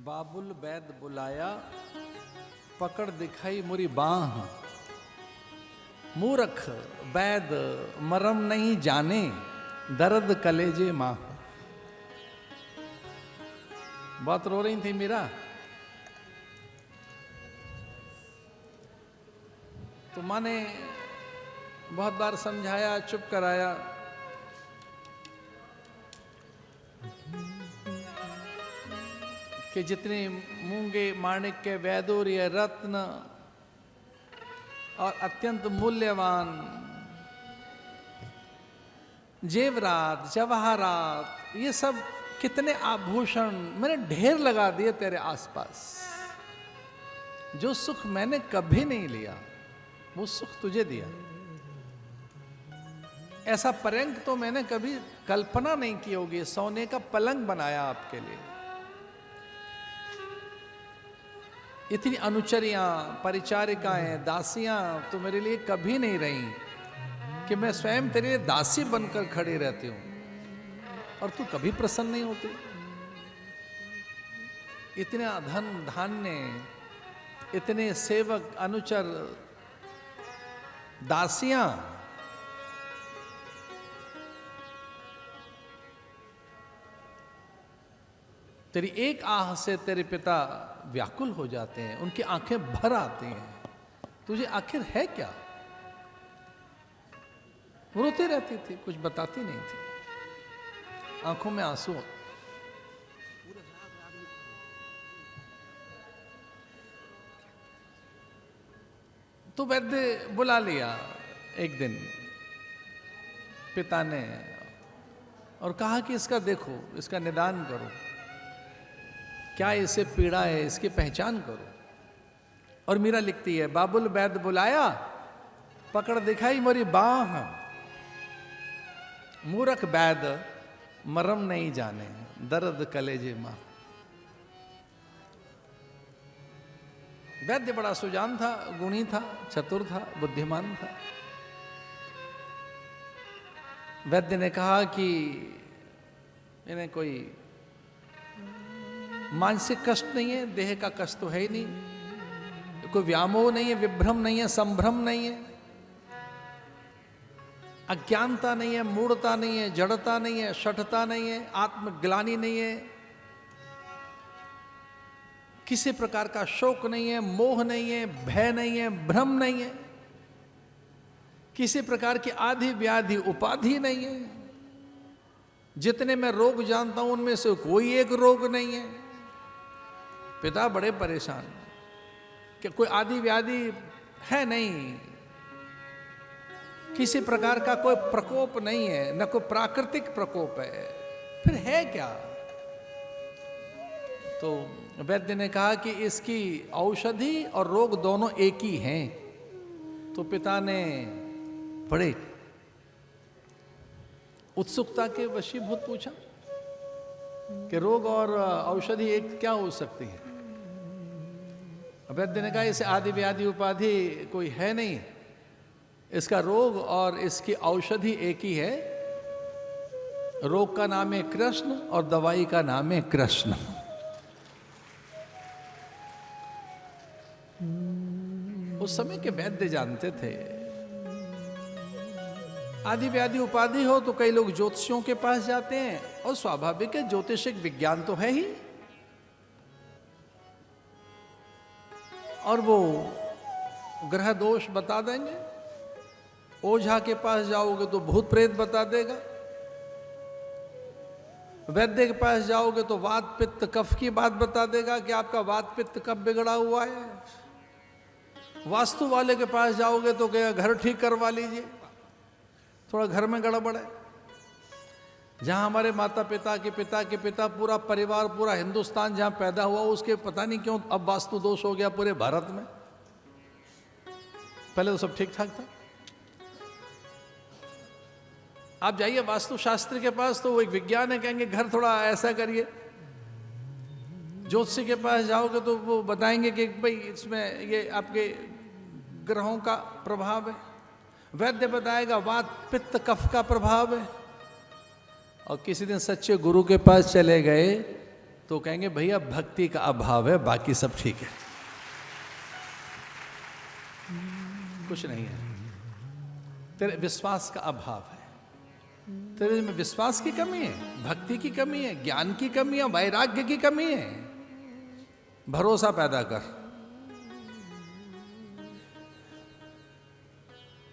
बाबुल बैद बुलाया, पकड़ दिखाई मुरी बाह। मूर्ख बैद मरम नहीं जाने, दर्द कलेजे माँ। बहुत रो रही थी मीरा। तो माँ ने बहुत बार समझाया, चुप कराया। कि जितने मूंगे माणिक्य वैदूर्य रत्न और अत्यंत मूल्यवान जेवरात जवाहरात, ये सब कितने आभूषण मैंने ढेर लगा दिए तेरे आसपास। जो सुख मैंने कभी नहीं लिया वो सुख तुझे दिया। ऐसा पर्यंक तो मैंने कभी कल्पना नहीं की होगी। सोने का पलंग बनाया आपके लिए। इतनी अनुचरियां, परिचारिकाएं, दासियां तो मेरे लिए कभी नहीं रही कि मैं स्वयं तेरे लिए दासी बनकर खड़ी रहती हूं और तू कभी प्रसन्न नहीं होती। इतने धन धान्य, इतने सेवक अनुचर दासियां, तेरी एक आह से तेरे पिता व्याकुल हो जाते हैं, उनकी आंखें भर आती हैं। तुझे आखिर है क्या? रोती रहती थी, कुछ बताती नहीं थी, आंखों में आंसू। तो वैद्य बुला लिया एक दिन पिता ने और कहा कि इसका देखो, इसका निदान करो, क्या इसे पीड़ा है, इसकी पहचान करो। और मीरा लिखती है, बाबुल बैद बुलाया, पकड़ दिखाई मोरी बाह। मूर्ख बैद मरम नहीं जाने, दर्द कलेजे मां। वैद्य बड़ा सुजान था, गुणी था, चतुर था, बुद्धिमान था। वैद्य ने कहा कि इन्हें कोई मानसिक कष्ट नहीं है, देह का कष्ट तो है ही नहीं, कोई व्यामोह नहीं है, विभ्रम नहीं है, संभ्रम नहीं है, अज्ञानता नहीं है, मूढ़ता नहीं है, जड़ता नहीं है, शठता नहीं है, आत्मग्लानि नहीं है, किसी प्रकार का शोक नहीं है, मोह नहीं है, भय नहीं है, भ्रम नहीं है, किसी प्रकार की आधि व्याधि उपाधि नहीं है। जितने मैं रोग जानता हूं उनमें से कोई एक रोग नहीं है। पिता बड़े परेशान कि कोई आदि व्याधि है नहीं, किसी प्रकार का कोई प्रकोप नहीं है, न कोई प्राकृतिक प्रकोप है, फिर है क्या? तो वैद्य ने कहा कि इसकी औषधि और रोग दोनों एक ही हैं। तो पिता ने बड़े उत्सुकता के वशीभूत पूछा कि रोग और औषधि एक क्या हो सकती है? वैद्य ने कहा इसे आदि व्याधि उपाधि कोई है नहीं, इसका रोग और इसकी औषधि एक ही है। रोग का नाम है कृष्ण और दवाई का नाम है कृष्ण। उस समय के वैद्य जानते थे। आदि व्याधि उपाधि हो तो कई लोग ज्योतिषियों के पास जाते हैं, और स्वाभाविक है, ज्योतिषिक विज्ञान तो है ही, और वो ग्रह दोष बता देंगे। ओझा के पास जाओगे तो भूत प्रेत बता देगा, वैद्य के पास जाओगे तो वात पित्त कफ की बात बता देगा कि आपका वात पित्त कब बिगड़ा हुआ है। वास्तु वाले के पास जाओगे तो कहेगा घर ठीक करवा लीजिए, थोड़ा घर में गड़बड़ है। जहां हमारे माता पिता के पिता के पिता, पूरा परिवार, पूरा हिंदुस्तान जहां पैदा हुआ, उसके पता नहीं क्यों अब वास्तु दोष हो गया पूरे भारत में। पहले तो सब ठीक ठाक था। आप जाइए वास्तु शास्त्री के पास तो वो एक विज्ञान है, कहेंगे घर थोड़ा ऐसा करिए। ज्योतिषी के पास जाओगे तो वो बताएंगे कि भाई इसमें ये आपके ग्रहों का प्रभाव है। वैद्य बताएगा वात पित्त कफ का प्रभाव है। और किसी दिन सच्चे गुरु के पास चले गए तो कहेंगे भैया भक्ति का अभाव है, बाकी सब ठीक है, कुछ नहीं है, तेरे विश्वास का अभाव है, तेरे में विश्वास की कमी है, भक्ति की कमी है, ज्ञान की कमी है, वैराग्य की कमी है। भरोसा पैदा कर।